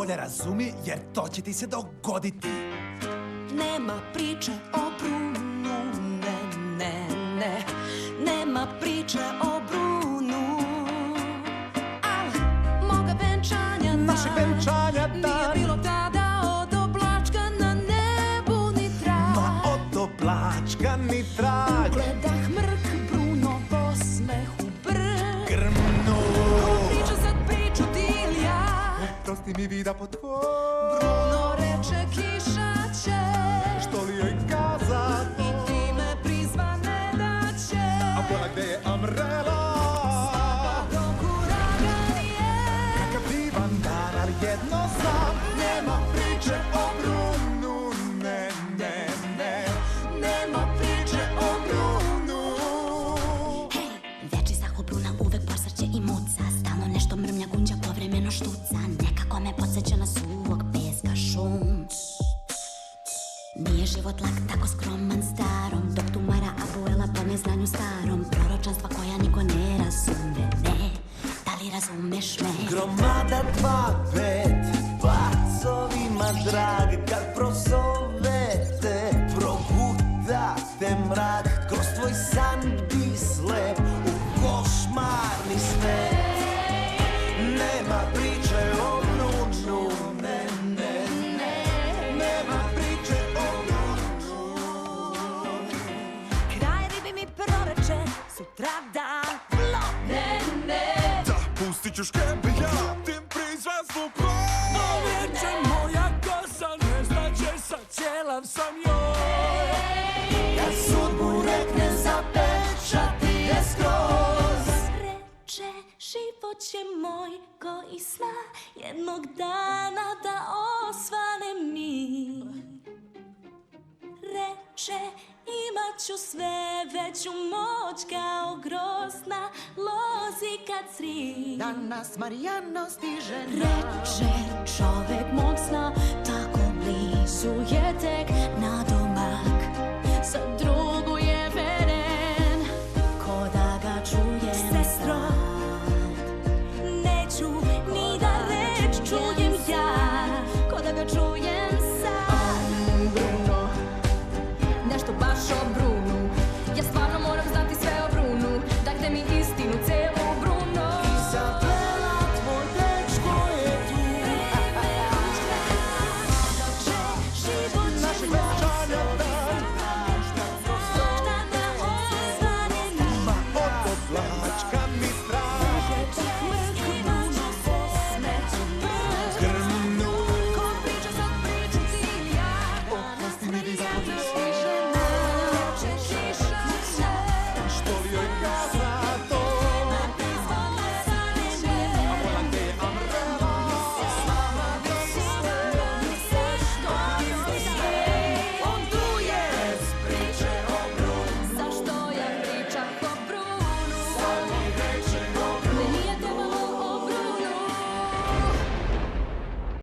bolje razumi, jer to će ti se dogoditi. Nema priče o Brunu, ne. Nema priče o Brunu. Al moga venčanja Našeg venčanja nije dan, bilo tada od oblačka na nebu ni trag. ma od oblačka ni trag. Gledah mrk Bruno osmeh u brk. Grmnu, Priča sad priču Dilja. prosti mi vida po tvoj. Bruno reče kiša će, Što li joj kazati? i time prizvane da će. A bola gde je Amrela? Dok uragan je. Kakav divan dan, ali jedno znam. Nema priče o Brunu, ne. Nema priče o Brunu. Hej, veči zaho Bruna uvek posrće i muca. Stalno nešto mrmlja, gunđa, povremeno štuca. Nekako me podsjeća na suvog peska šum. Nije život lak, tako skroman starom. Dok tumara abuela po neznanju starom. Proročanstva koja niko ne razume, ne. Da li razumeš me? Gromada 2-5, pacovima drag, kad prozovete, progutate mrak, kroz tvoj san bi slep u košmarni svet. Nema priče o Brunu, ne. Nema priče o Brunu. Kraj ribi mi proreče sutradan. Ne. Da, pustit ću škembe, ja tim prizvan zvuk. Reče moja kosa, ne znače sa cijelav sam joj. Kad sudbu rekne zapečati je skroz. Reče, život će moj ko i sna, jednog dana da osvane mi. Reče, imat ću sve veću moć kao grozna lozi kad sri. Danas Marijano stiže Reče, čovek